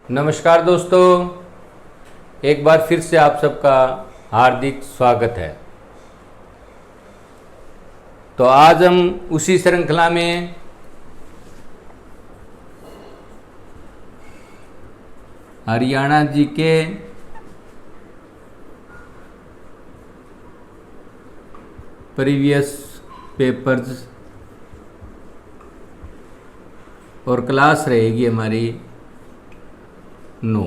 नमस्कार दोस्तों, एक बार फिर से आप सबका हार्दिक स्वागत है। तो आज हम उसी श्रृंखला में हरियाणा जीके प्रीवियस पेपर्स और क्लास रहेगी हमारी 9।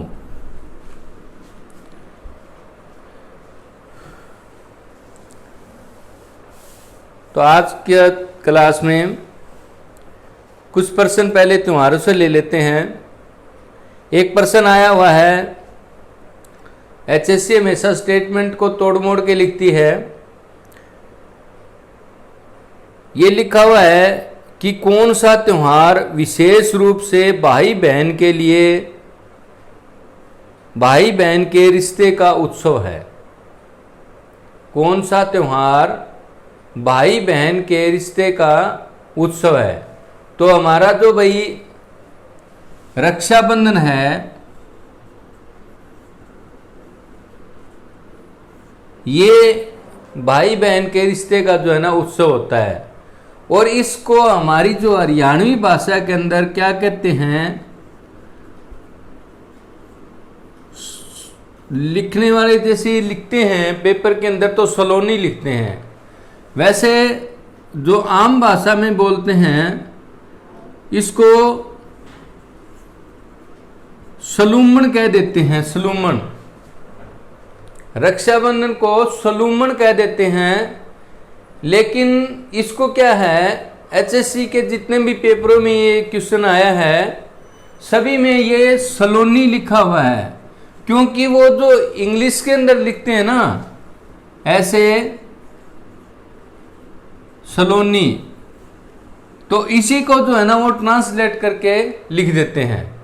तो आज के क्लास में कुछ प्रश्न पहले त्योहारों से ले लेते हैं। एक प्रश्न आया हुआ है, एचएससी हमेशा स्टेटमेंट को तोड़ मोड़ के लिखती है। ये लिखा हुआ है कि कौन सा त्योहार विशेष रूप से भाई बहन के रिश्ते का उत्सव है। कौन सा त्योहार भाई बहन के रिश्ते का उत्सव है? तो हमारा जो भाई रक्षाबंधन है, ये भाई बहन के रिश्ते का जो है ना उत्सव होता है। और इसको हमारी जो हरियाणवी भाषा के अंदर क्या कहते हैं? लिखने वाले जैसे लिखते हैं पेपर के अंदर तो सलोनी लिखते हैं, वैसे जो आम भाषा में बोलते हैं इसको सलूमन कह देते हैं। सलूमन, रक्षाबंधन को सलूमन कह देते हैं। लेकिन इसको क्या है, एचएससी के जितने भी पेपरों में ये क्वेश्चन आया है सभी में ये सलोनी लिखा हुआ है, क्योंकि वो जो इंग्लिश के अंदर लिखते हैं ना ऐसे सलोनी, तो इसी को जो है ना वो ट्रांसलेट करके लिख देते हैं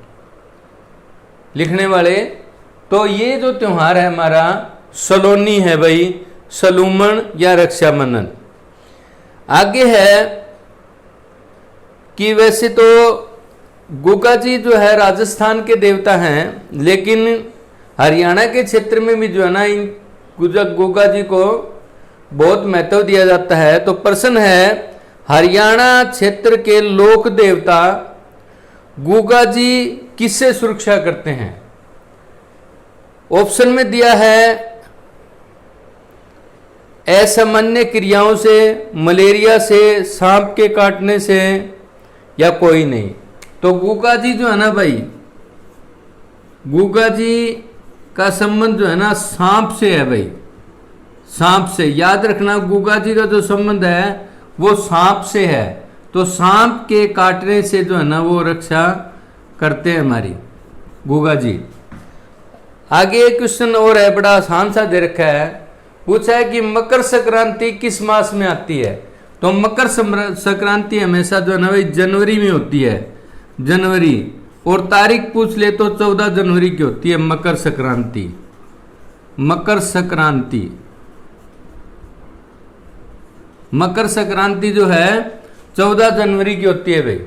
लिखने वाले। तो ये जो त्योहार है हमारा सलोनी है भाई, सलूमन या रक्षाबंधन। आगे है कि वैसे तो गुगा जी जो है राजस्थान के देवता हैं, लेकिन हरियाणा के क्षेत्र में भी जो है ना इन गुगा जी को बहुत महत्व दिया जाता है। तो प्रश्न है, हरियाणा क्षेत्र के लोक देवता गुगा जी किससे सुरक्षा करते हैं? ऑप्शन में दिया है असामान्य क्रियाओं से, मलेरिया से, सांप के काटने से, या कोई नहीं। तो गुगा जी जो है ना भाई, गुगा जी का संबंध जो है ना सांप से है भाई, सांप से। याद रखना, गुगा जी का जो संबंध है वो सांप से है। तो सांप के काटने से जो है ना वो रक्षा करते हैं हमारी गुगा जी। आगे एक क्वेश्चन और है, बड़ा आसान सा दे रखा है। पूछा है कि मकर संक्रांति किस मास में आती है? तो मकर संक्रांति हमेशा जो है ना भाई जनवरी में होती है, जनवरी। और तारीख पूछ ले तो 14 जनवरी की होती है मकर संक्रांति। मकर संक्रांति, मकर संक्रांति जो है 14 जनवरी की होती है भाई।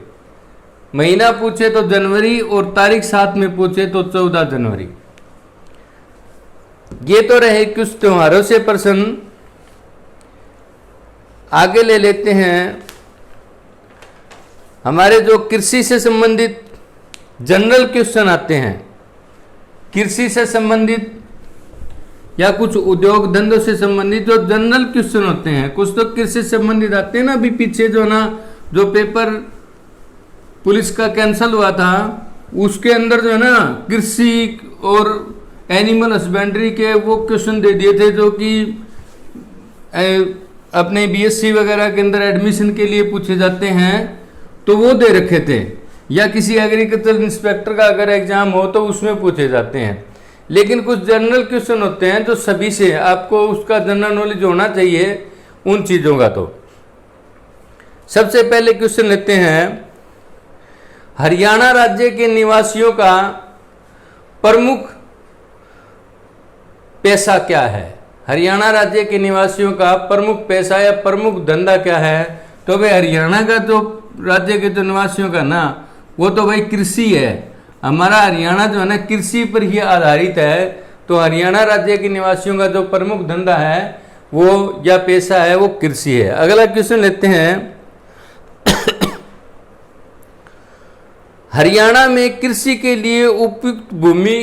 महीना पूछे तो जनवरी और तारीख साथ में पूछे तो 14 जनवरी। ये तो रहे कुछ त्योहारों से प्रश्न। आगे ले लेते हैं हमारे जो कृषि से संबंधित जनरल क्वेश्चन आते हैं। कृषि से संबंधित या कुछ उद्योग धंधों से संबंधित जो जनरल क्वेश्चन होते हैं, कुछ तो कृषि से संबंधित आते हैं ना। अभी पीछे जो ना जो पेपर पुलिस का कैंसिल हुआ था उसके अंदर जो है ना कृषि और एनिमल हस्बेंड्री के वो क्वेश्चन दे दिए थे, जो कि अपने बीएससी वगैरह के अंदर एडमिशन के लिए पूछे जाते हैं, तो वो दे रखे थे। या किसी एग्रीकल्चर इंस्पेक्टर का अगर एग्जाम हो तो उसमें पूछे जाते हैं। लेकिन कुछ जनरल क्वेश्चन होते हैं जो सभी से आपको उसका जनरल नॉलेज होना चाहिए उन चीज़ों का। तो सबसे पहले क्वेश्चन लेते हैं, हरियाणा राज्य के निवासियों का प्रमुख पेशा क्या है? हरियाणा राज्य के निवासियों का प्रमुख पेशा या प्रमुख धंधा क्या है? तो भाई हरियाणा का जो राज्य के जो निवासियों का ना वो तो भाई कृषि है। हमारा हरियाणा जो है ना कृषि पर ही आधारित है। तो हरियाणा राज्य के निवासियों का जो प्रमुख धंधा है वो या पेशा है वो कृषि है। अगला क्वेश्चन लेते हैं। हरियाणा में कृषि के लिए उपयुक्त भूमि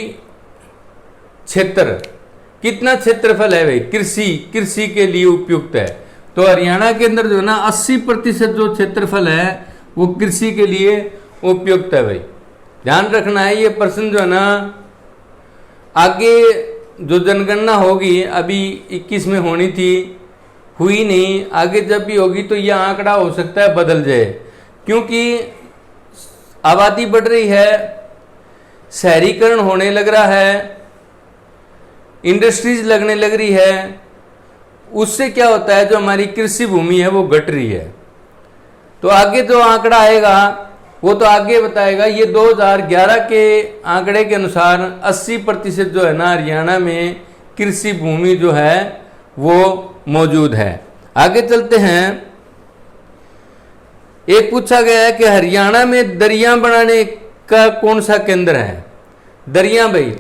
क्षेत्र कितना क्षेत्रफल है भाई? कृषि के लिए उपयुक्त है। तो हरियाणा के अंदर जो है ना 80% जो क्षेत्रफल है वो कृषि के लिए उपयुक्त है भाई। ध्यान रखना है, ये प्रश्न जो है ना आगे जो जनगणना होगी अभी 21 में होनी थी, हुई नहीं, आगे जब भी होगी तो यह आंकड़ा हो सकता है बदल जाए, क्योंकि आबादी बढ़ रही है, शहरीकरण होने लग रहा है, इंडस्ट्रीज लगने लग रही है। उससे क्या होता है, जो हमारी कृषि भूमि है वो घट रही है। तो आगे जो आंकड़ा आएगा वो तो आगे बताएगा। ये 2011 के आंकड़े के अनुसार 80% जो है ना हरियाणा में कृषि भूमि जो है वो मौजूद है। आगे चलते हैं। एक पूछा गया है कि हरियाणा में दरिया बनाने का कौन सा केंद्र है? दरिया भाई,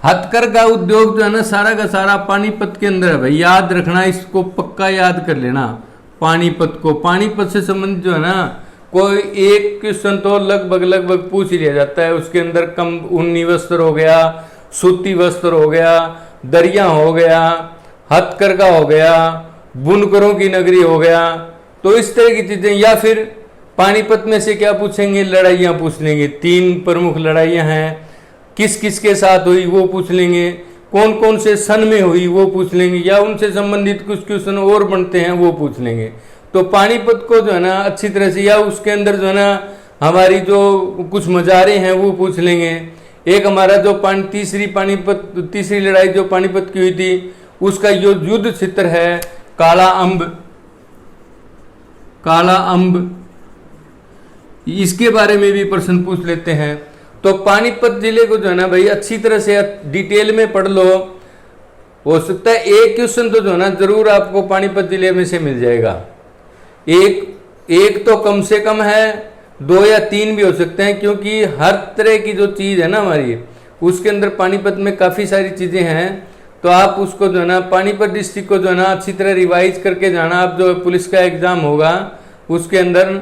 हथकरघा उद्योग जो है ना सारा का सारा पानीपत के अंदर है भाई। याद रखना, इसको पक्का याद कर लेना। पानीपत को, पानीपत से संबंधित जो है ना कोई एक क्वेश्चन तो लगभग पूछ ही लिया जाता है। उसके अंदर कम ऊनी वस्त्र हो गया, सूती वस्त्र हो गया, दरिया हो गया, हथकरघा हो गया, बुनकरों की नगरी हो गया, तो इस तरह की चीजें। या फिर पानीपत में से क्या पूछेंगे? लड़ाइयाँ पूछ लेंगे। 3 प्रमुख लड़ाइयाँ हैं, किस किस के साथ हुई वो पूछ लेंगे, कौन कौन से सन में हुई वो पूछ लेंगे, या उनसे संबंधित कुछ क्वेश्चन और बनते हैं वो पूछ लेंगे। तो पानीपत को जो है ना अच्छी तरह से, या उसके अंदर जो है ना हमारी जो कुछ मजारे हैं वो पूछ लेंगे। एक हमारा जो तीसरी लड़ाई जो पानीपत की हुई थी उसका जो युद्ध क्षेत्र है काला अंब, इसके बारे में भी प्रश्न पूछ लेते हैं। तो पानीपत जिले को जो है ना भाई अच्छी तरह से डिटेल में पढ़ लो। हो सकता है एक क्वेश्चन तो जो है ना जरूर आपको पानीपत जिले में से मिल जाएगा। एक तो कम से कम है, 2 या 3 भी हो सकते हैं, क्योंकि हर तरह की जो चीज़ है ना हमारी उसके अंदर पानीपत में काफ़ी सारी चीज़ें हैं। तो आप उसको जो है ना पानीपत डिस्ट्रिक्ट को जो है ना अच्छी तरह रिवाइज करके जाना। आप जो पुलिस का एग्ज़ाम होगा उसके अंदर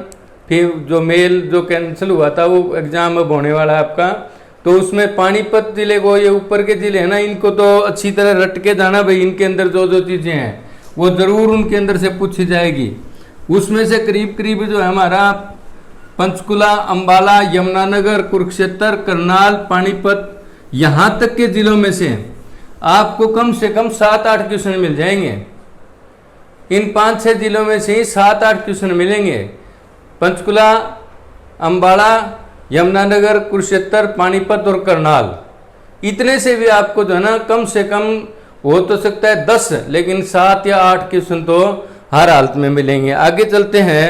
फिर जो मेल जो कैंसिल हुआ था वो एग्ज़ाम अब होने वाला है आपका, तो उसमें पानीपत जिले को, ये ऊपर के जिले हैं ना, इनको तो अच्छी तरह रट के जाना भाई। इनके अंदर जो जो चीज़ें हैं वो ज़रूर उनके अंदर से पूछी जाएगी। उसमें से करीब करीब जो है हमारा पंचकुला, अंबाला, यमुनानगर, कुरुक्षेत्र, करनाल, पानीपत, यहाँ तक के जिलों में से आपको कम से कम 7-8 क्वेश्चन मिल जाएंगे। इन 5-6 जिलों में से ही 7-8 क्वेश्चन मिलेंगे। पंचकुला, अंबाला, यमुनानगर, कुरुक्षेत्र, पानीपत और करनाल, इतने से भी आपको जो है ना कम से कम हो तो सकता है 10, लेकिन 7 या 8 क्वेश्चन तो हर हालत में मिलेंगे। आगे चलते हैं।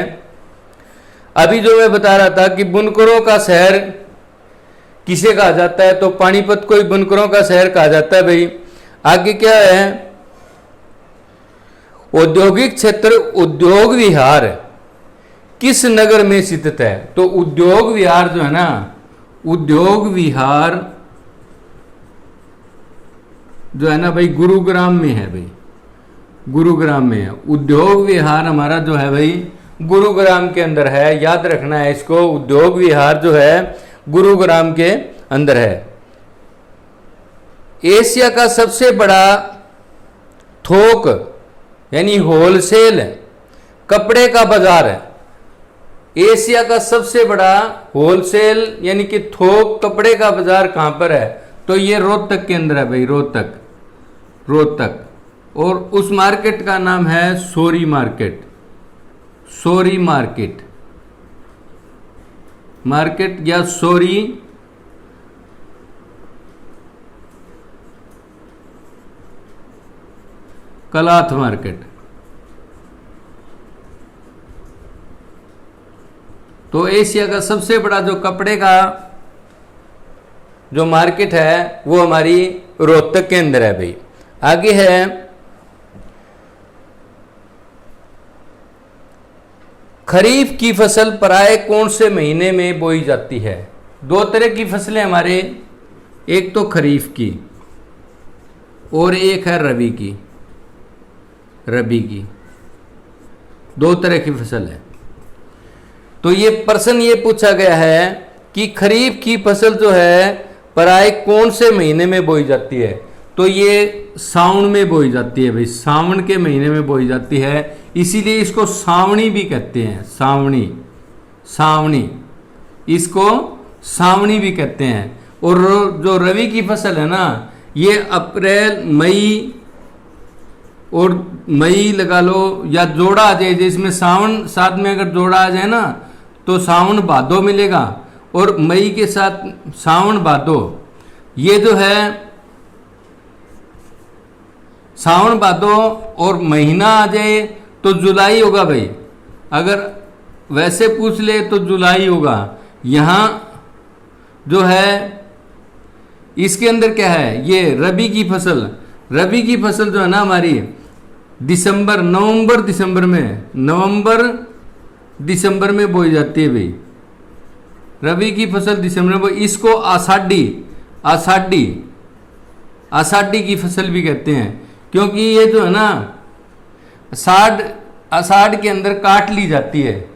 अभी जो मैं बता रहा था कि बुनकरों का शहर किसे कहा जाता है, तो पानीपत को ही बुनकरों का शहर कहा जाता है भाई। आगे क्या है? औद्योगिक क्षेत्र उद्योग विहार किस नगर में स्थित है? तो उद्योग विहार जो है ना, उद्योग विहार जो है ना भाई गुरुग्राम में है भाई, गुरुग्राम में है। उद्योग विहार हमारा जो है भाई गुरुग्राम के अंदर है, याद रखना है इसको। उद्योग विहार जो है गुरुग्राम के अंदर है। एशिया का सबसे बड़ा थोक यानी होलसेल कपड़े का बाजार है। एशिया का सबसे बड़ा होलसेल यानी कि थोक कपड़े का बाजार कहां पर है? तो ये रोहतक के अंदर है भाई, रोहतक। और उस मार्केट का नाम है सोरी मार्केट या सोरी कलाथ मार्केट। तो एशिया का सबसे बड़ा जो कपड़े का जो मार्केट है वो हमारी रोहतक के अंदर है भाई। आगे है खरीफ की फसल प्राय कौन से महीने में बोई जाती है? दो तरह की फसलें हमारे, एक तो खरीफ की और एक है रबी की। रबी की दो तरह की फसल है। तो ये प्रश्न ये पूछा गया है कि खरीफ की फसल जो है प्राय कौन से महीने में बोई जाती है? तो ये सावन में बोई जाती है भाई, सावन के महीने में बोई जाती है, इसीलिए इसको सावणी भी कहते हैं। सावणी, सावणी, इसको सावणी भी कहते हैं। और जो रबी की फसल है ना, ये अप्रैल मई, और मई लगा लो या जोड़ा आ जाए, जिसमें सावन साथ में अगर जोड़ा आ जाए ना तो सावन भादो मिलेगा, और मई के साथ सावन भादो, ये जो है सावन भादो और महीना आ जाए तो जुलाई होगा भाई। अगर वैसे पूछ ले तो जुलाई होगा। यहाँ जो है इसके अंदर क्या है, ये रबी की फसल। रबी की फसल जो है ना हमारी दिसंबर, नवंबर दिसंबर में, नवंबर दिसंबर में बोई जाती है भाई। रबी की फसल दिसंबर में, इसको आषाढ़ी, आषाढ़ी, आषाढ़ी की फसल भी कहते हैं, क्योंकि ये जो है ना आषाढ़ के अंदर काट ली जाती है,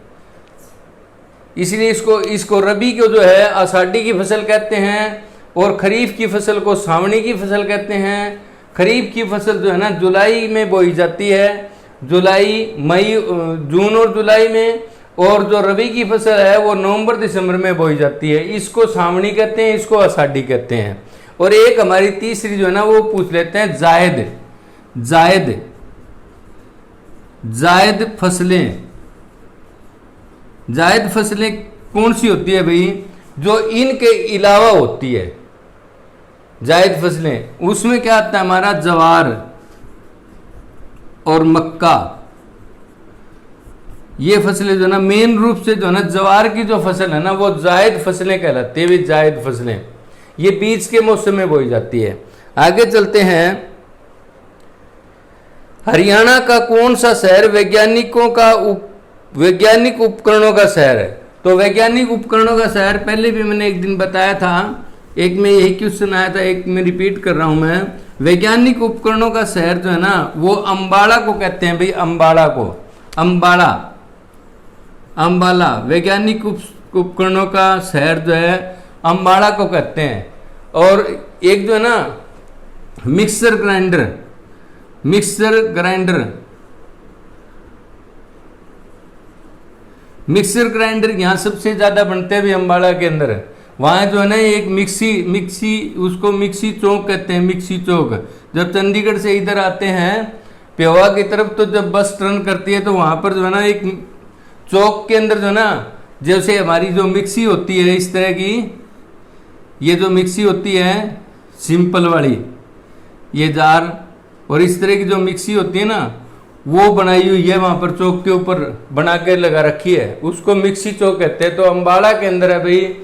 इसलिए इसको रबी को जो है आषाढ़ी की फसल कहते हैं, और खरीफ की फसल को सावणी की फसल कहते हैं। खरीफ की फसल जो है ना जुलाई में बोई जाती है, जुलाई, मई, जून और जुलाई में, और जो रबी की फसल है वो नवंबर दिसंबर में बोई जाती है। इसको सावणी कहते हैं, इसको आषाढ़ी कहते हैं। और एक हमारी तीसरी जो है ना वो पूछ लेते हैं जायद, जायद, जायद फसलें। जायद फसलें कौन सी होती है भाई? जो इनके अलावा होती है जायद फसलें। उसमें क्या आता है हमारा, ज्वार और मक्का, ये फसलें जो ना मेन रूप से जो है ना ज्वार की जो फसल है ना वो जायद फसलें कहलाती है। जायद फसलें ये बीच के मौसम में बोई जाती है। आगे चलते हैं। हरियाणा का कौन सा शहर वैज्ञानिक उपकरणों का शहर है? तो वैज्ञानिक उपकरणों का शहर पहले भी मैंने एक दिन बताया था, एक में यही क्वेश्चन आया था, एक में रिपीट कर रहा हूं मैं। वैज्ञानिक उपकरणों का शहर जो है ना वो अंबाला को कहते हैं भाई, अंबाला को, अंबाला, अंबाला। वैज्ञानिक उपकरणों का शहर जो है अंबाला को कहते हैं। और एक जो है ना mixer grinder, mixer grinder, mixer grinder यहाँ सबसे ज़्यादा बनते हैं भी अंबाला के अंदर। वहाँ जो है ना एक मिक्सी उसको मिक्सी चौक कहते हैं, मिक्सी चौक। जब चंडीगढ़ से इधर आते हैं पेवा की तरफ, तो जब बस टर्न करती है तो वहाँ पर जो है ना एक चौक के अंदर जो है ना, जैसे हमारी जो मिक्सी होती है इस तरह की, ये जो मिक्सी होती है सिंपल वाली, ये जार, और इस तरह की जो मिक्सी होती है ना वो बनाई हुई है, वहाँ पर चौक के ऊपर बना के लगा रखी है, उसको मिक्सी चौक कहते हैं। तो अंबाला के अंदर है भाई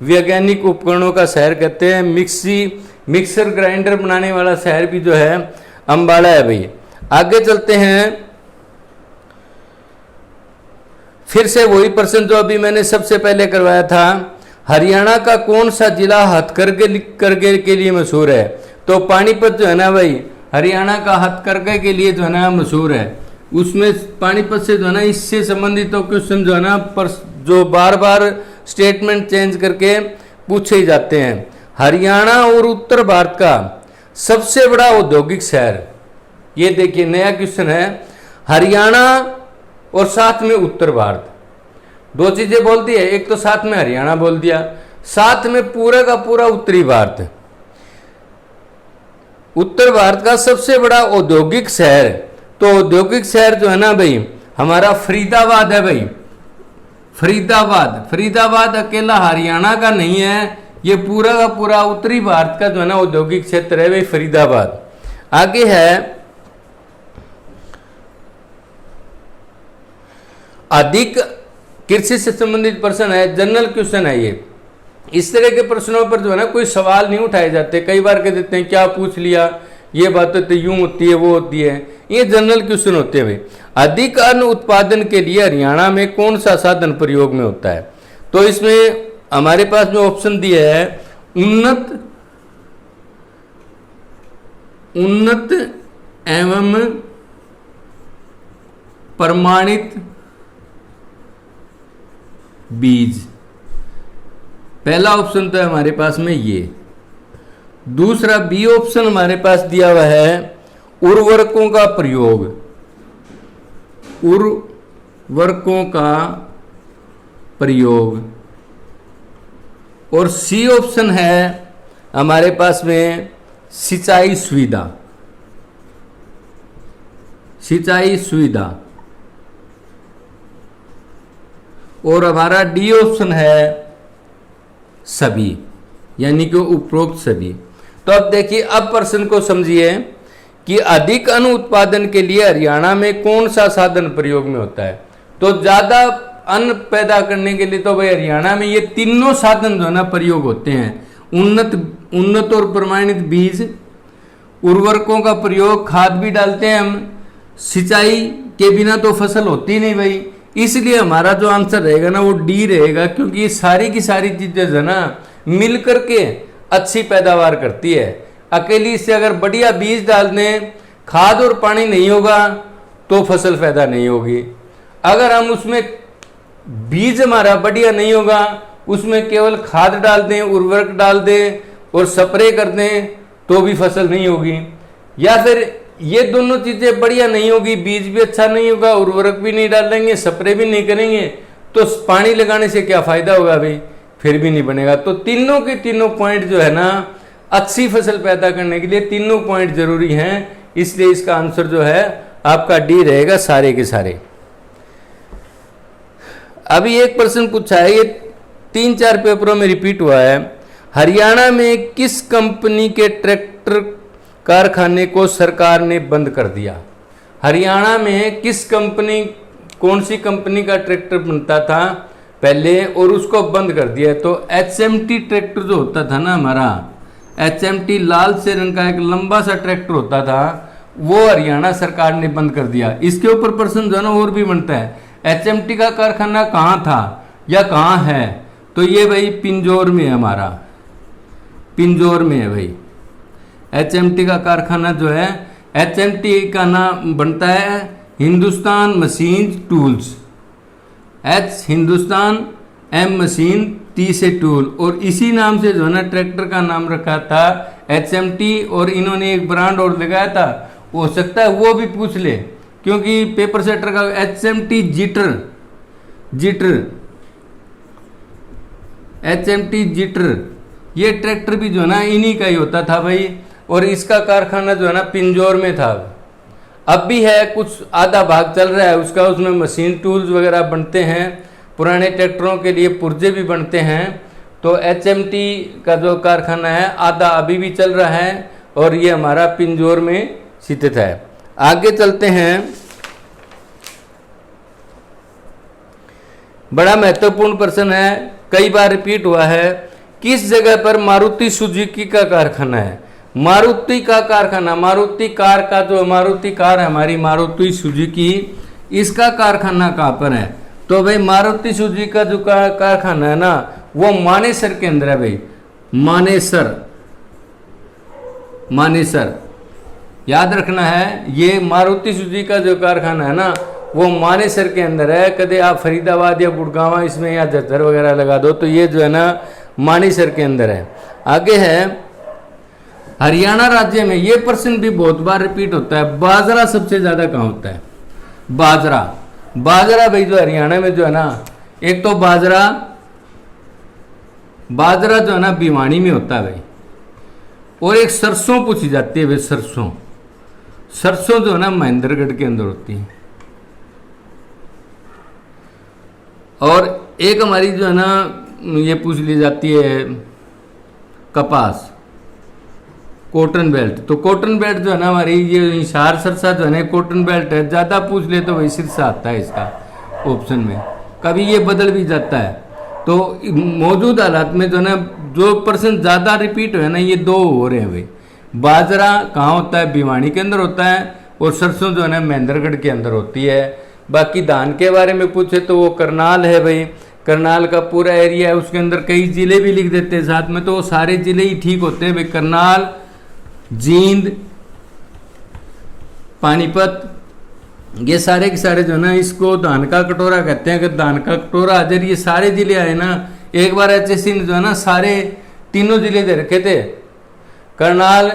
वैज्ञानिक उपकरणों का शहर कहते हैं। मिक्सर ग्राइंडर बनाने वाला शहर भी जो है अंबाला है भाई। आगे चलते हैं। फिर से वही प्रश्न जो अभी मैंने सबसे पहले करवाया था, हरियाणा का कौन सा जिला हथकरघे के लिए मशहूर है? तो पानीपत जो है ना भाई हरियाणा का हथकरघे के लिए जो है ना मशहूर है। उसमें पानीपत से जो है ना इससे संबंधित तो क्वेश्चन जो है ना जो बार बार स्टेटमेंट चेंज करके पूछे ही जाते हैं। हरियाणा और उत्तर भारत का सबसे बड़ा औद्योगिक शहर, ये देखिए नया क्वेश्चन है। हरियाणा और साथ में उत्तर भारत, दो चीजें बोल दी है, एक तो साथ में हरियाणा बोल दिया, साथ में पूरा का पूरा उत्तरी भारत। उत्तर भारत का सबसे बड़ा औद्योगिक शहर, तो औद्योगिक शहर जो है ना भाई हमारा फरीदाबाद है भाई। फरीदाबाद, फरीदाबाद अकेला हरियाणा का नहीं है, ये पूरा का पूरा उत्तरी भारत का जो है ना औद्योगिक क्षेत्र है भाई फरीदाबाद। आगे है अधिक कृषि से संबंधित प्रश्न है, जनरल क्वेश्चन है ये। इस तरह के प्रश्नों पर जो है ना कोई सवाल नहीं उठाए जाते, कई बार कह देते हैं क्या पूछ लिया, ये बात तो यूं होती है वो होती है, ये जनरल क्वेश्चन होते हैं भाई। अधिक अन्न उत्पादन के लिए हरियाणा में कौन सा साधन प्रयोग में होता है? तो इसमें हमारे पास जो ऑप्शन दिया है उन्नत एवं प्रमाणित बीज, पहला ऑप्शन तो है हमारे पास में ये। दूसरा बी ऑप्शन हमारे पास दिया हुआ है उर्वरकों का प्रयोग, उर्वरकों का प्रयोग। और सी ऑप्शन है हमारे पास में सिंचाई सुविधा, सिंचाई सुविधा। और हमारा डी ऑप्शन है सभी, यानी कि उपरोक्त सभी। तो अब देखिए, अब प्रश्न को समझिए कि अधिक अन्न उत्पादन के लिए हरियाणा में कौन सा साधन प्रयोग में होता है। तो ज्यादा अन्न पैदा करने के लिए तो भाई हरियाणा में ये तीनों साधन जो है ना प्रयोग होते हैं। उन्नत और प्रमाणित बीज, उर्वरकों का प्रयोग, खाद भी डालते हैं हम, सिंचाई के बिना तो फसल होती नहीं भाई। इसलिए हमारा जो आंसर रहेगा ना वो डी रहेगा, क्योंकि ये सारी की सारी चीजें जो है ना मिल करके अच्छी पैदावार करती है। अकेली से अगर बढ़िया बीज डाल दें, खाद और पानी नहीं होगा तो फसल पैदा नहीं होगी। अगर हम उसमें बीज हमारा बढ़िया नहीं होगा, उसमें केवल खाद डाल दें, उर्वरक डाल दें और स्प्रे कर दें तो भी फसल नहीं होगी। या फिर ये दोनों चीजें बढ़िया नहीं होगी, बीज भी अच्छा नहीं होगा, उर्वरक भी नहीं डालेंगे, स्प्रे भी नहीं करेंगे, तो पानी लगाने से क्या फायदा होगा भाई, फिर भी नहीं बनेगा। तो तीनों के तीनों पॉइंट जो है ना अच्छी फसल पैदा करने के लिए तीनों पॉइंट जरूरी हैं। इसलिए इसका आंसर जो है आपका डी रहेगा सारे के सारे। अभी एक प्रश्न पूछा है, ये 3-4 पेपरों में रिपीट हुआ है। हरियाणा में किस कंपनी के ट्रैक्टर कारखाने को सरकार ने बंद कर दिया। हरियाणा में किस कंपनी, कौन सी कंपनी का ट्रैक्टर बनता था पहले और उसको बंद कर दिया। तो HMT ट्रैक्टर जो होता था ना हमारा, HMT लाल से रंग का एक लंबा सा ट्रैक्टर होता था, वो हरियाणा सरकार ने बंद कर दिया। इसके ऊपर प्रश्न जो है ना और भी बनता है, HMT का कारखाना कहाँ था या कहाँ है। तो ये भाई पिंजौर में है, हमारा पिंजौर में है भाई। HMT का कारखाना जो है, HMT का नाम बनता है Hindustan machine tools, Hindustan, M machine, T से टूल, और इसी नाम से जो है ना ट्रैक्टर का नाम रखा था HMT। और इन्होंने एक ब्रांड और लगाया था, हो सकता है वो भी पूछ ले, क्योंकि पेपर सेटर का HMT जीटर, ये ट्रैक्टर भी जो है ना इन्हीं का ही होता था भाई। और इसका कारखाना जो है ना पिंजौर में था, अब भी है, कुछ आधा भाग चल रहा है उसका, उसमें मशीन टूल्स वगैरह बनते हैं, पुराने ट्रैक्टरों के लिए पुर्जे भी बनते हैं। तो HMT का जो कारखाना है आधा अभी भी चल रहा है और ये हमारा पिंजौर में स्थित है। आगे चलते हैं, बड़ा महत्वपूर्ण प्रश्न है, कई बार रिपीट हुआ है। किस जगह पर मारुति सुजुकी का कारखाना है। मारुति का कारखाना, मारुति कार का जो मारुति कार है हमारी मारुति सुजुकी, इसका कारखाना कहाँ पर है। तो भाई मारुति सुजुकी का जो कारखाना है ना वो मानेसर के अंदर है भाई, मानेसर याद रखना है। ये मारुति सुजुकी का जो कारखाना है ना वो मानेसर के अंदर है। कदे आप फरीदाबाद या गुड़गांव इसमें या झज्जर वगैरह लगा दो, तो ये जो है ना मानेसर के अंदर है। आगे है हरियाणा राज्य में, ये प्रश्न भी बहुत बार रिपीट होता है, बाजरा सबसे ज्यादा कहाँ होता है। बाजरा भाई जो हरियाणा में जो है ना, एक तो बाजरा जो है ना भिवानी में होता है भाई, और एक सरसों पूछी जाती है भाई, सरसों जो है ना महेंद्रगढ़ के अंदर होती है। और एक हमारी जो है ना ये पूछ ली जाती है कपास, कॉटन बेल्ट। तो कॉटन बेल्ट जो है ना हमारी ये हिसार सरसा जो है ना कॉटन बेल्ट है, ज़्यादा पूछ ले तो वही सिरसा आता है इसका ऑप्शन में, कभी ये बदल भी जाता है। तो मौजूद हालात में जो है ना जो पर्सन ज़्यादा रिपीट है ना ये दो हो रहे हैं भाई। बाजरा कहाँ होता है, भिवानी के अंदर होता है, और सरसों जो है ना महेंद्रगढ़ के अंदर होती है। बाकी धान के बारे में पूछे तो वो करनाल है भाई, करनाल का पूरा एरिया है, उसके अंदर कई जिले भी लिख देते हैं साथ में, तो वो सारे जिले ही ठीक होते हैं भाई। करनाल, जींद, पानीपत, ये सारे के सारे जो है ना इसको धान का कटोरा कहते हैं। अगर धान का कटोरा अगर ये सारे जिले आए ना, एक बार एचएससी ने जो है ना सारे तीनों जिले दे रखे थे, करनाल,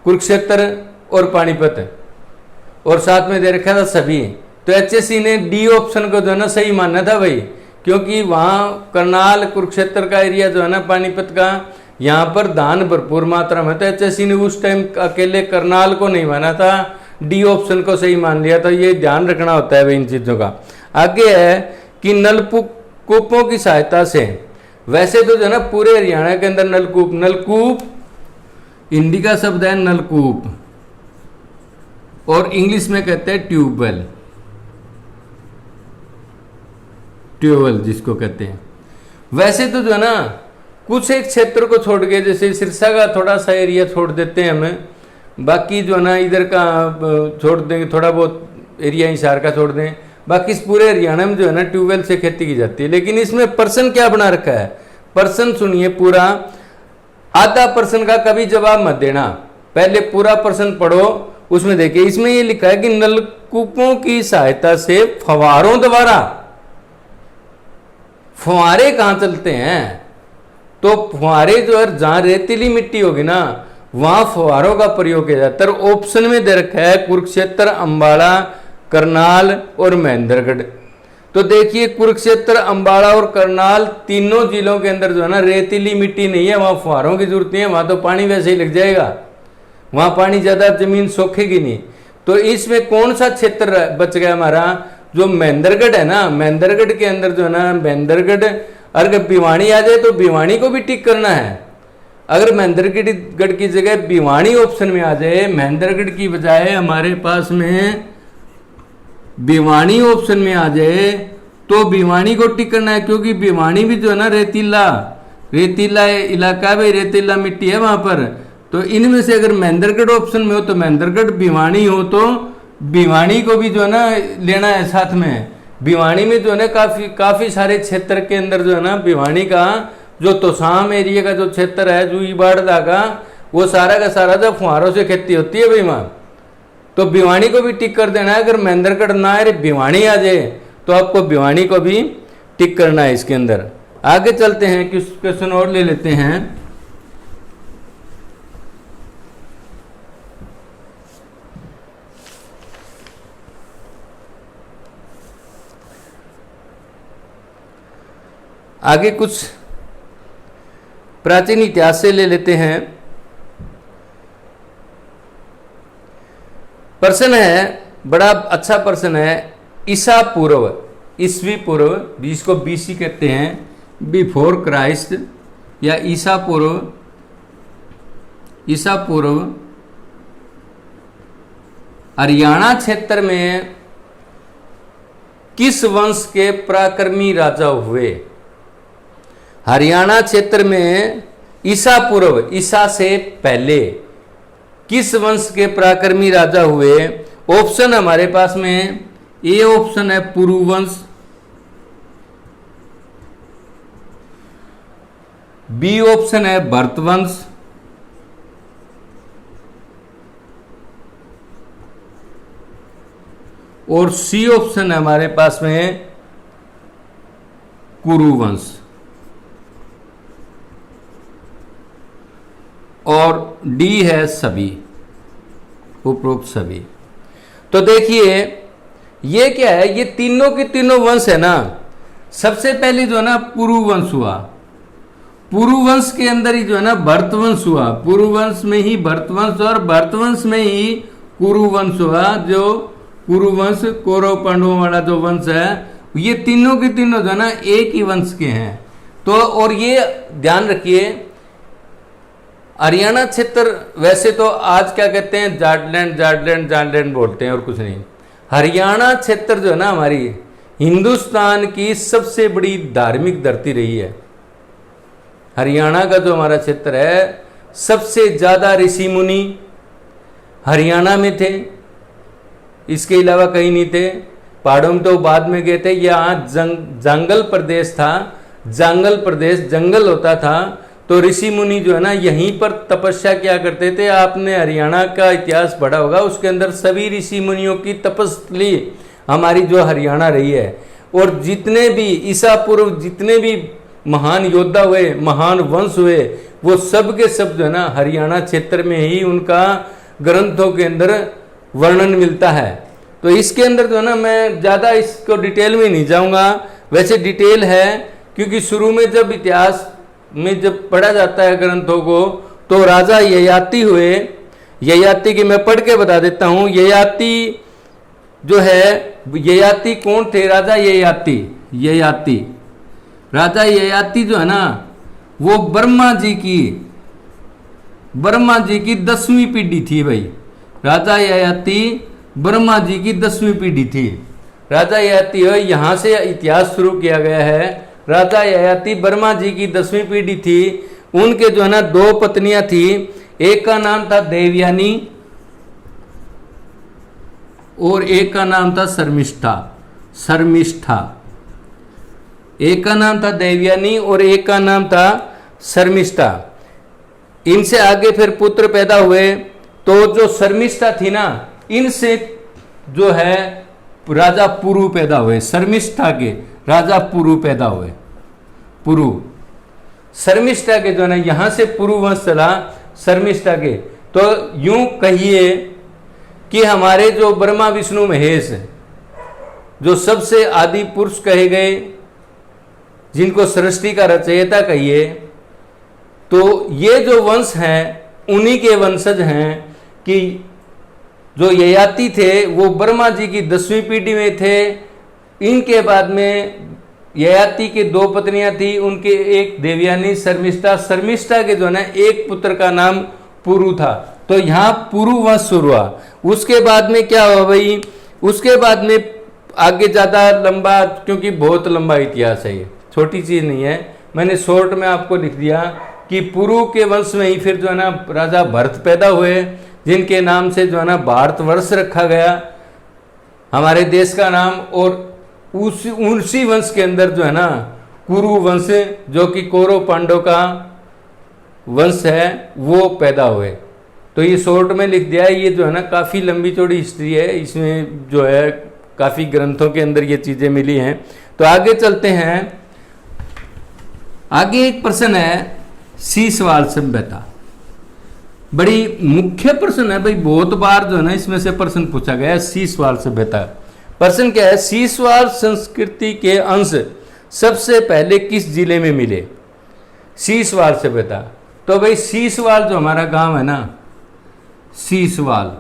कुरुक्षेत्र और पानीपत, और साथ में दे रखा था सभी। तो एचएससी ने डी ऑप्शन को जो है ना सही माना था भाई, क्योंकि वहाँ करनाल कुरुक्षेत्र का एरिया जो है ना पानीपत का, यहाँ पर धान भरपूर मात्रा में, तो एचएससी ने उस टाइम अकेले करनाल को नहीं माना था, डी ऑप्शन को सही मान लिया। तो ये ध्यान रखना होता है भाई इन चीज़ों का। आगे है कि नलकूपों की सहायता से, वैसे तो जो है ना पूरे हरियाणा के अंदर नलकूप हिंदी का शब्द है नलकूप, और इंग्लिश में कहते हैं ट्यूबवेल जिसको कहते हैं। वैसे तो जो है ना कुछ एक क्षेत्र को छोड़ के, जैसे सिरसा का थोड़ा सा एरिया छोड़ देते हैं हमें, बाकी जो है ना इधर का छोड़ देंगे, थोड़ा बहुत एरिया हिसार का छोड़ दें, बाकी इस पूरे हरियाणा में जो है ना ट्यूबवेल से खेती की जाती है। लेकिन इसमें पर्सन क्या बना रखा है, पर्सन सुनिए पूरा, आधा पर्सन का कभी जवाब मत देना, पहले पूरा पर्सन पढ़ो। उसमें देखिए इसमें ये लिखा है कि नलकूपों की सहायता से फव्वारों द्वारा, फुहारे कहाँ चलते हैं, तो फुहारे जो है जहां रेतीली मिट्टी होगी ना वहां फुहारों का प्रयोग किया जाता है। ऑप्शन में दे रखा है कुरुक्षेत्र, अंबाला, करनाल और महेंद्रगढ़। तो देखिए कुरुक्षेत्र, अंबाला और करनाल तीनों जिलों के अंदर जो है ना रेतीली मिट्टी नहीं है, वहां फुहारों की जरूरत नहीं है, वहां तो पानी वैसे ही लग जाएगा, वहां पानी ज्यादा जमीन सोखेगी नहीं। तो इसमें कौन सा क्षेत्र बच गया हमारा, जो महेंद्रगढ़ है ना, महेंद्रगढ़ के अंदर जो है ना महेंद्रगढ़, अगर भिवानी आ जाए तो भिवानी को भी टिक करना है। अगर महेंद्रगढ़ की जगह भिवानी ऑप्शन में आ जाए, महेंद्रगढ़ की बजाय हमारे पास में भिवानी ऑप्शन में आ जाए, तो भिवानी को टिक करना है, क्योंकि भिवानी भी जो है ना रेतीला इलाका है भाई, रेतीला मिट्टी है वहां पर। तो इनमें से अगर महेंद्रगढ़ ऑप्शन में हो तो महेंद्रगढ़, भिवानी हो तो भिवानी को भी जो है ना लेना है साथ में। भिवानी में जो है ना काफी सारे क्षेत्र के अंदर जो है ना भिवानी का जो तोसाम एरिया का जो क्षेत्र है, जूही बाड़दा का, वो सारा का सारा जो फुहारों से खेती होती है भाई वहाँ, तो भिवानी को भी टिक कर देना है। अगर महेंद्रगढ़ ना है भिवानी आ जाए तो आपको भिवानी को भी टिक करना है इसके अंदर। आगे चलते हैं, कुछ क्वेश्चन और ले लेते हैं। आगे कुछ प्राचीन इतिहास से ले लेते हैं। प्रश्न है, बड़ा अच्छा प्रश्न है, ईसा पूर्व, ईसवी पूर्व, जिसको बीसी कहते हैं, बिफोर क्राइस्ट, या ईसा पूर्व हरियाणा क्षेत्र में किस वंश के पराक्रमी राजा हुए। हरियाणा क्षेत्र में ईसा पूर्व, ईसा से पहले किस वंश के पराक्रमी राजा हुए। ऑप्शन हमारे पास में ए ऑप्शन है पुरु वंश, बी ऑप्शन है भरत वंश, और सी ऑप्शन है हमारे पास में कुरु वंश, और डी है सभी, उपरोक्त सभी। तो देखिए ये क्या है, ये तीनों के तीनों वंश है ना। सबसे पहले जो है ना पुरु वंश हुआ, पुरु वंश के अंदर ही जो है ना भरत वंश हुआ, पुरु वंश में ही भरत वंश, और भरत वंश में ही कुरु वंश हुआ। जो कुरु वंश कौरव पांडवों वाला जो वंश है, ये तीनों के तीनों जो है ना एक ही वंश के हैं। तो और ये ध्यान रखिए, हरियाणा क्षेत्र वैसे तो आज क्या कहते हैं, जाटलैंड बोलते हैं और कुछ नहीं। हरियाणा क्षेत्र जो है ना हमारी हिंदुस्तान की सबसे बड़ी धार्मिक धरती रही है। हरियाणा का जो हमारा क्षेत्र है, सबसे ज्यादा ऋषि मुनि हरियाणा में थे, इसके अलावा कहीं नहीं थे। पहाड़ों में तो बाद में गए थे। यहाँ जंगल प्रदेश था, जंगल प्रदेश, जंगल होता था, तो ऋषि मुनि जो है ना यहीं पर तपस्या किया करते थे। आपने हरियाणा का इतिहास पढ़ा होगा, उसके अंदर सभी ऋषि मुनियों की तपस्थली हमारी जो हरियाणा रही है। और जितने भी ईसा पूर्व जितने भी महान योद्धा हुए, महान वंश हुए, वो सब के सब जो है ना हरियाणा क्षेत्र में ही उनका ग्रंथों के अंदर वर्णन मिलता है। तो इसके अंदर जो है ना मैं ज़्यादा इसको डिटेल में नहीं जाऊंगा, वैसे डिटेल है क्योंकि शुरू में जब इतिहास में जब पढ़ा जाता है ग्रंथों को, तो राजा ययाति हुए। ययाति की मैं पढ़ के बता देता हूँ। ययाति जो है, ययाति कौन थे? राजा ययाति। ययाति राजा ययाति जो है ना वो ब्रह्मा जी की 10वीं पीढ़ी थी भाई। राजा ययाति ब्रह्मा जी की 10वीं पीढ़ी थी। राजा ययाति यहाँ से इतिहास शुरू किया गया है। राजा ययाति ब्रह्मा जी की 10वीं पीढ़ी थी। उनके जो है ना 2 पत्नियां थी, एक का नाम था देवयानी और एक का नाम था शर्मिष्ठा। शर्मिष्ठा, एक का नाम था देवयानी और एक का नाम था शर्मिष्ठा। इनसे आगे फिर पुत्र पैदा हुए। तो जो शर्मिष्ठा थी ना, इनसे जो है राजा पुरु पैदा हुए। शर्मिष्ठा के राजा पुरु पैदा हुए। पुरु, शर्मिष्ठा के जो है ना यहां से पुरु वंश चला शर्मिष्ठा के। तो यूं कहिए कि हमारे जो ब्रह्मा विष्णु महेश जो सबसे आदि पुरुष कहे गए, जिनको सृष्टि का रचयिता कहिए, तो ये जो वंश हैं उन्हीं के वंशज हैं। कि जो ययाति थे वो ब्रह्मा जी की 10वीं पीढ़ी में थे। इनके बाद में ययाति के 2 पत्नियां थी, उनके एक देवयानी, शर्मिष्ठा। शर्मिष्ठा के जो है ना एक पुत्र का नाम पुरु था। तो यहाँ पुरु वंश शुरू हुआ। उसके बाद में क्या हुआ भाई? उसके बाद में आगे ज़्यादा लंबा, क्योंकि बहुत लंबा इतिहास है, ये छोटी चीज़ नहीं है, मैंने शॉर्ट में आपको लिख दिया कि पुरु के वंश में ही फिर जो है ना राजा भरत पैदा हुए, जिनके नाम से जो है ना भारतवर्ष रखा गया, हमारे देश का नाम। और उसी वंश के अंदर जो है ना कुरु वंश, जो कि कौरव पांडव का वंश है, वो पैदा हुए। तो ये शॉर्ट में लिख दिया है। ये जो है ना काफ़ी लंबी चौड़ी हिस्ट्री है, इसमें जो है काफ़ी ग्रंथों के अंदर ये चीज़ें मिली हैं। तो आगे चलते हैं। आगे एक प्रश्न है शीशवाल सभ्यता। बड़ी मुख्य प्रश्न है भाई, बहुत बार जो है ना इसमें से प्रश्न पूछा गया है। शीशवाल सभ्यता, प्रश्न क्या है? शीशवाल संस्कृति के अंश सबसे पहले किस जिले में मिले? शीशवाल सभ्यता। तो भाई शीशवाल जो हमारा गांव है ना, शीशवाल,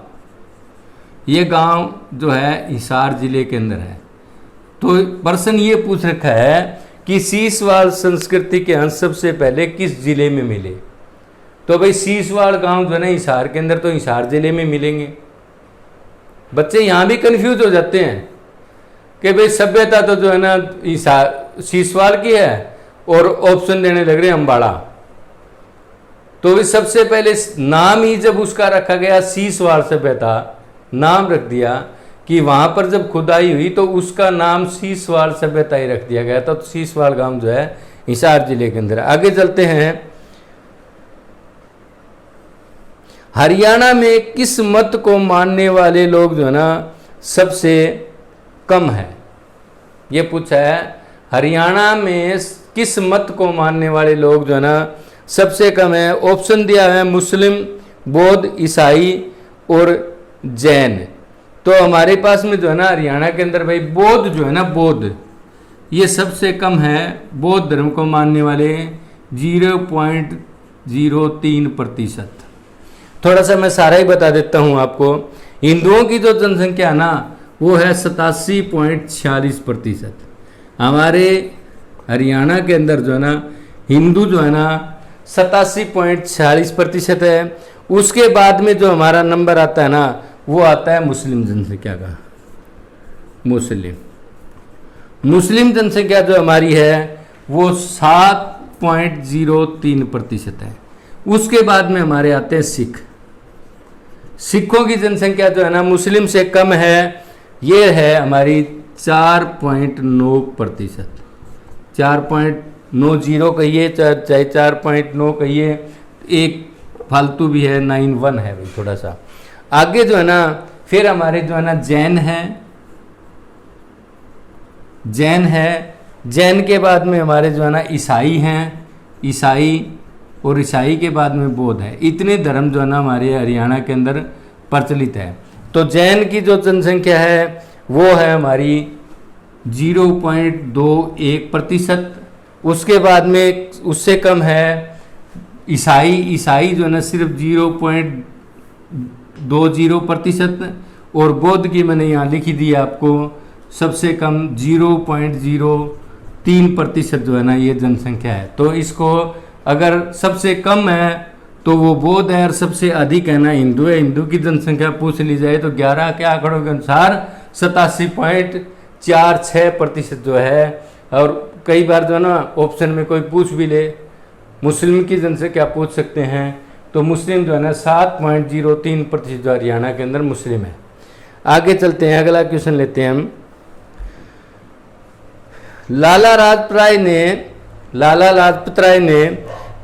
ये गांव जो है हिसार जिले के अंदर है। तो प्रश्न ये पूछ रखा है कि शीशवाल संस्कृति के अंश सबसे पहले किस जिले में मिले? तो भाई शीशवाल गांव जो है ना हिसार के अंदर, तो हिसार जिले में मिलेंगे। बच्चे यहाँ भी कंफ्यूज हो जाते हैं कि भाई सभ्यता तो जो है ना हिसार शीशवाल की है और ऑप्शन देने लग रहे हैं अम्बाड़ा। तो भी सबसे पहले नाम ही जब उसका रखा गया शीशवाल सभ्यता, नाम रख दिया कि वहां पर जब खुदाई हुई तो उसका नाम शीशवाल सभ्यता ही रख दिया गया। तो शीशवाल गांव जो है हिसार जिले के अंदर। आगे चलते हैं। हरियाणा में किस मत को मानने वाले लोग जो है ना सबसे कम है? ये पूछा है, हरियाणा में किस मत को मानने वाले लोग जो है ना सबसे कम है। ऑप्शन दिया है मुस्लिम, बौद्ध, ईसाई और जैन। तो हमारे पास में जो है ना हरियाणा के अंदर भाई बौद्ध जो है ना, बौद्ध ये सबसे कम है। बौद्ध धर्म को मानने वाले 0.03%। थोड़ा सा मैं सारा ही बता देता हूँ आपको। हिंदुओं की जो जनसंख्या है ना वो है 87.46%। हमारे हरियाणा के अंदर जो है ना हिंदू जो है ना 87.46% है। उसके बाद में जो हमारा नंबर आता है ना वो आता है मुस्लिम जनसंख्या का। मुस्लिम जनसंख्या जो हमारी है वो 7.03% है। उसके बाद में हमारे आते हैं सिख। सिखों की जनसंख्या जो है ना मुस्लिम से कम है, ये है हमारी 4.9%। 4.90 कहिए चाहे 4.9 कहिए, एक फालतू भी है, 91 है भाई थोड़ा सा। आगे जो है ना फिर हमारे जो है ना जैन है, जैन के बाद में हमारे जो है ना ईसाई हैं, और ईसाई के बाद में बौद्ध है। इतने धर्म जो है ना हमारे हरियाणा के अंदर प्रचलित है। तो जैन की जो जनसंख्या है वो है हमारी 0.21%। उसके बाद में उससे कम है ईसाई जो है ना सिर्फ 0.20%। और बौद्ध की मैंने यहाँ लिखी दी आपको, सबसे कम 0.03% जो है ना ये जनसंख्या है। तो इसको अगर सबसे कम है तो वो बौद्ध है, और सबसे अधिक है ना हिंदू है। हिंदू की जनसंख्या पूछ ली जाए तो 11 के आंकड़ों के अनुसार 87.46% जो है। और कई बार जो है ना ऑप्शन में कोई पूछ भी ले मुस्लिम की जनसंख्या पूछ सकते हैं, तो मुस्लिम जो है ना 7.03% जो हरियाणा के अंदर मुस्लिम है। आगे चलते हैं, अगला क्वेश्चन लेते हैं हम। लाला लाजपत राय ने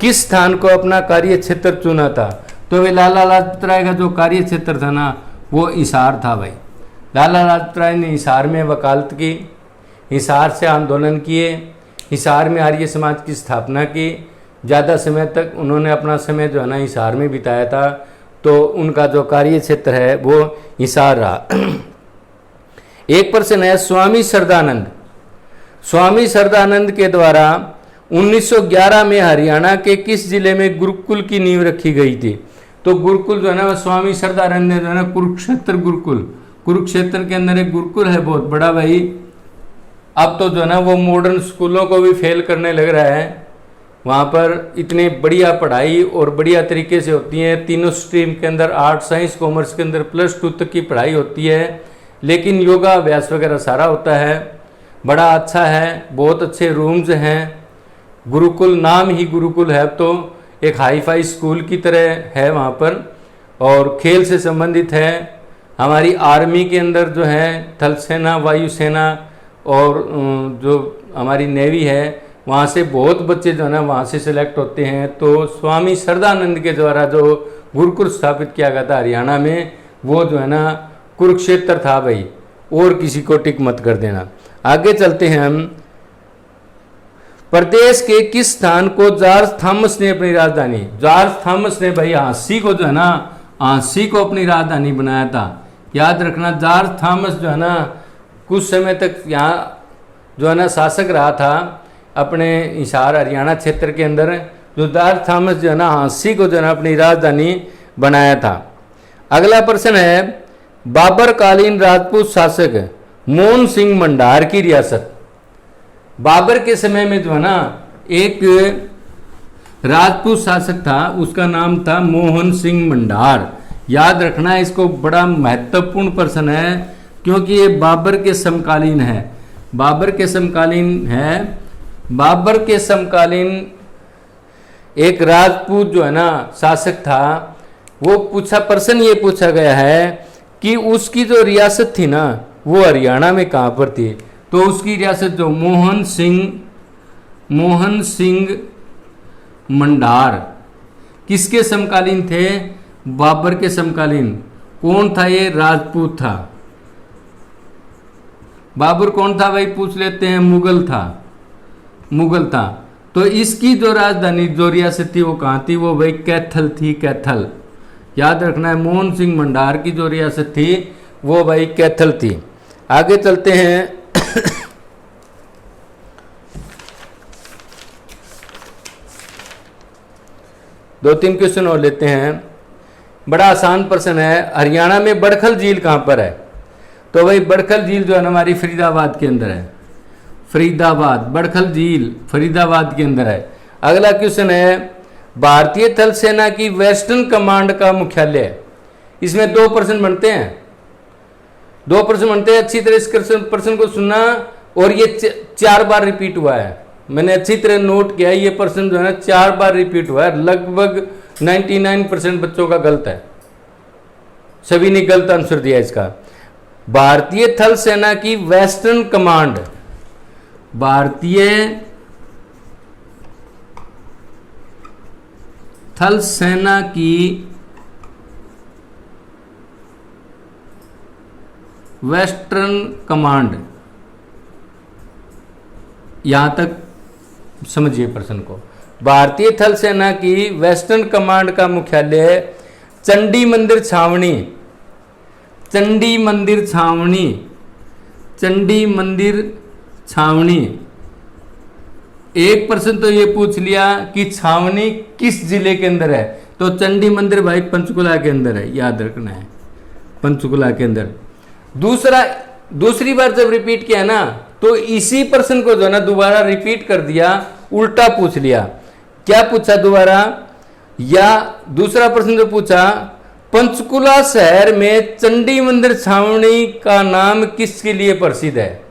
किस स्थान को अपना कार्य क्षेत्र चुना था? तो वे लाला लाजपत राय का जो कार्य क्षेत्र था ना वो हिसार था भाई। लाला लाजपत राय ने हिसार में वकालत की, हिसार से आंदोलन किए, हिसार में आर्य समाज की स्थापना की। ज़्यादा समय तक उन्होंने अपना समय जो है ना हिसार में बिताया था, तो उनका जो कार्य क्षेत्र है वो हिसार रहा। एक प्रश्न है, स्वामी श्रद्धानंद के द्वारा 1911 में हरियाणा के किस जिले में गुरुकुल की नींव रखी गई थी? तो गुरुकुल जो है ना स्वामी श्रद्धानंद ने जो है ना कुरुक्षेत्र के अंदर एक गुरुकुल है बहुत बड़ा भाई। अब तो जो है ना वो मॉडर्न स्कूलों को भी फेल करने लग रहा है। वहाँ पर इतनी बढ़िया पढ़ाई और बढ़िया तरीके से होती है। तीनों स्ट्रीम के अंदर आर्ट साइंस कॉमर्स के अंदर +2 तक की पढ़ाई होती है, लेकिन योगा अभ्यास वगैरह सारा होता है। बड़ा अच्छा है, बहुत अच्छे रूम्स हैं। गुरुकुल नाम ही गुरुकुल है, तो एक हाई फाई स्कूल की तरह है वहाँ पर। और खेल से संबंधित है। हमारी आर्मी के अंदर जो है थल सेना, वायुसेना और जो हमारी नेवी है वहाँ से बहुत बच्चे जो है ना वहाँ से सिलेक्ट होते हैं। तो स्वामी श्रद्धानंद के द्वारा जो गुरुकुल स्थापित किया गया था हरियाणा में, वो जो है ना कुरुक्षेत्र था भाई, और किसी को टिक मत कर देना। आगे चलते हैं हम। प्रदेश के किस स्थान को जॉर्ज थॉमस ने अपनी राजधानी? जॉर्ज थॉमस ने भाई झांसी को जो है ना झांसी को अपनी राजधानी बनाया था। याद रखना, जॉर्ज थॉमस जो है ना कुछ समय तक यहाँ जो है ना शासक रहा था अपने हिसार हरियाणा क्षेत्र के अंदर। जो जॉर्ज थॉमस जो है ना झांसी को जो है ना अपनी राजधानी बनाया था। अगला प्रश्न है, बाबर कालीन राजपूत शासक मोहन सिंह मंडार की रियासत। बाबर के समय में जो है ना एक राजपूत शासक था, उसका नाम था मोहन सिंह मंडार। याद रखना, इसको बड़ा महत्वपूर्ण प्रश्न है क्योंकि ये बाबर के समकालीन है। बाबर के समकालीन एक राजपूत जो है ना शासक था, वो प्रश्न ये पूछा गया है कि उसकी जो रियासत थी ना वो हरियाणा में कहाँ पर थी? तो उसकी रियासत जो मोहन सिंह मंडार किसके समकालीन थे? बाबर के समकालीन। कौन था ये? राजपूत था। बाबर कौन था भाई? पूछ लेते हैं। मुगल था। तो इसकी जो राजधानी जो रियासत थी वो कहाँ थी? वो भाई कैथल थी, कैथल। याद रखना है, मोहन सिंह मंडार की जो रियासत थी वो भाई कैथल थी। आगे चलते हैं। दो तीन क्वेश्चन और लेते हैं। बड़ा आसान प्रश्न है, हरियाणा में बड़खल झील कहाँ पर है? तो भाई बड़खल झील जो है ना हमारी फरीदाबाद के अंदर है। बड़खल झील फरीदाबाद के अंदर है। अगला क्वेश्चन है, भारतीय थल सेना की वेस्टर्न कमांड का मुख्यालय। इसमें 2 प्रश्न बनते हैं। अच्छी तरह इस प्रश्न को सुनना, और ये 4 बार रिपीट हुआ है। मैंने अच्छी तरह नोट किया, ये प्रश्न जो है ना 4 बार रिपीट हुआ है। लगभग 99% बच्चों का गलत है, सभी ने गलत आंसर दिया इसका। भारतीय थल सेना की वेस्टर्न कमांड, भारतीय थल सेना की वेस्टर्न कमांड, यहां तक समझिए प्रश्न को। भारतीय थल सेना की वेस्टर्न कमांड का मुख्यालय चंडी मंदिर छावनी, चंडी मंदिर छावनी, चंडी मंदिर छावनी। एक प्रश्न तो ये पूछ लिया कि छावनी किस जिले के अंदर है, तो चंडी मंदिर भाई पंचकुला के अंदर है, याद रखना है, पंचकुला के अंदर। दूसरी बार जब रिपीट किया ना, तो इसी प्रश्न को जो है ना दोबारा रिपीट कर दिया, उल्टा पूछ लिया। क्या पूछा दोबारा, या दूसरा प्रश्न जो पूछा, पंचकुला शहर में चंडी मंदिर छावनी का नाम किसके लिए प्रसिद्ध है,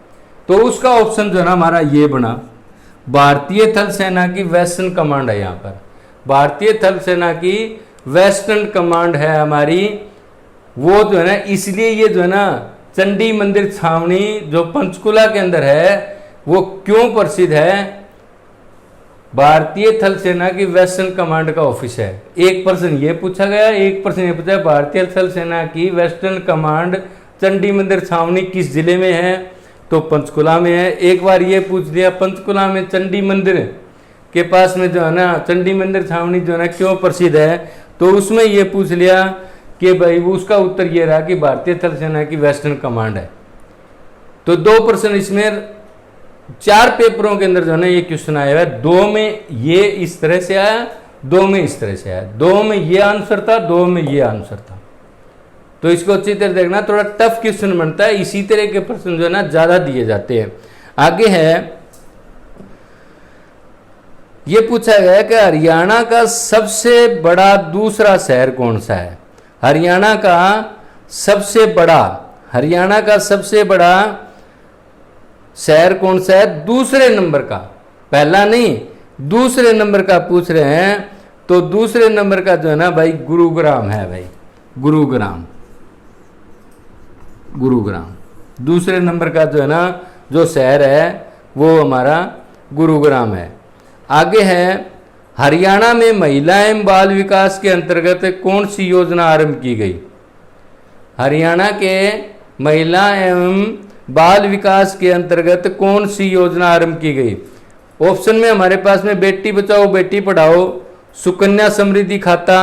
तो उसका ऑप्शन जो है ना हमारा ये बना, भारतीय थल सेना की वेस्टर्न कमांड है। यहां पर भारतीय थल सेना की वेस्टर्न कमांड है हमारी, वो जो है ना, इसलिए ये जो है ना चंडी मंदिर छावनी जो पंचकुला के अंदर है वो क्यों प्रसिद्ध है, भारतीय थल सेना की वेस्टर्न कमांड का ऑफिस है। एक प्रश्न ये पूछा गया, एक प्रश्न ये पूछा, भारतीय थल सेना की वेस्टर्न कमांड चंडी मंदिर छावनी किस जिले में है, तो पंचकुला में है। एक बार ये पूछ दिया पंचकुला में चंडी मंदिर के पास में जो है ना चंडी मंदिर छावनी जो है ना क्यों प्रसिद्ध है, तो उसमें ये पूछ लिया कि भाई वो उसका उत्तर ये रहा कि भारतीय थल सेना की वेस्टर्न कमांड है। तो दो प्रश्न इसमें 4 पेपरों के अंदर जो है ना ये क्वेश्चन आया है, 2 में ये इस तरह से आया, 2 में इस तरह से आया, 2 में ये आंसर था, 2 में ये आंसर था। तो इसको अच्छी तरह देखना, थोड़ा टफ क्वेश्चन बनता है, इसी तरह के प्रश्न जो है ना ज्यादा दिए जाते हैं। आगे है, ये पूछा गया कि हरियाणा का सबसे बड़ा दूसरा शहर कौन सा है, हरियाणा का सबसे बड़ा शहर कौन सा है, दूसरे नंबर का, पहला नहीं दूसरे नंबर का पूछ रहे हैं। तो दूसरे नंबर का जो है ना भाई गुरुग्राम है भाई, गुरुग्राम दूसरे नंबर का जो है ना जो शहर है वो हमारा गुरुग्राम है। आगे है, हरियाणा में महिला एवं बाल विकास के अंतर्गत कौन सी योजना आरंभ की गई, हरियाणा के महिला एवं बाल विकास के अंतर्गत कौन सी योजना आरंभ की गई। ऑप्शन में हमारे पास में बेटी बचाओ बेटी पढ़ाओ, सुकन्या समृद्धि खाता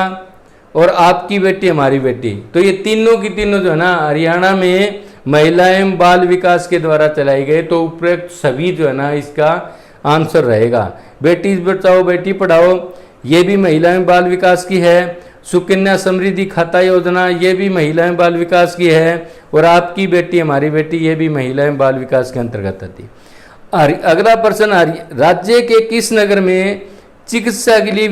और आपकी बेटी हमारी बेटी। तो ये तीनों की तीनों जो है ना हरियाणा में महिला एवं बाल विकास के द्वारा चलाई गई, तो उपरोक्त सभी जो है ना इसका आंसर रहेगा। बेटी बचाओ बेटी पढ़ाओ ये भी महिला एवं बाल विकास की है, सुकन्या समृद्धि खाता योजना ये भी महिला एवं बाल विकास की है, और आपकी बेटी हमारी बेटी ये भी महिला एवं बाल विकास के अंतर्गत आती। अगला प्रश्न, राज्य के किस नगर में चिकित्सा के लिए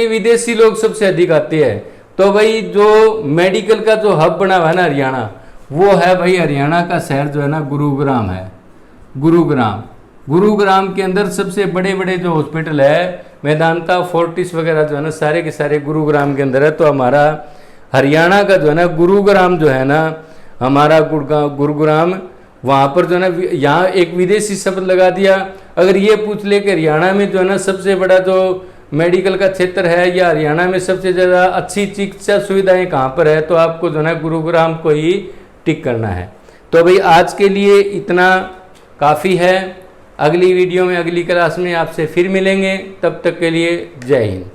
विदेशी लोग सबसे अधिक आते हैं, तो भाई जो मेडिकल का जो हब बना हुआ है ना हरियाणा, वो है भाई हरियाणा का शहर जो है ना गुरुग्राम है। गुरुग्राम के अंदर सबसे बड़े बड़े जो हॉस्पिटल है, मेदांता फोर्टिस वगैरह जो है ना सारे के सारे गुरुग्राम के अंदर है। तो हमारा हरियाणा का जो है ना गुरुग्राम जो है ना हमारा गुरुग्राम, वहाँ पर जो है ना यहाँ एक विदेशी शब्द लगा दिया। अगर ये पूछ ले कि हरियाणा में जो है ना सबसे बड़ा जो मेडिकल का क्षेत्र है या हरियाणा में सबसे ज़्यादा अच्छी चिकित्सा सुविधाएं कहाँ पर है, तो आपको जो है ना गुरुग्राम को ही टिक करना है। तो भाई आज के लिए इतना काफ़ी है, अगली वीडियो में अगली क्लास में आपसे फिर मिलेंगे, तब तक के लिए जय हिंद।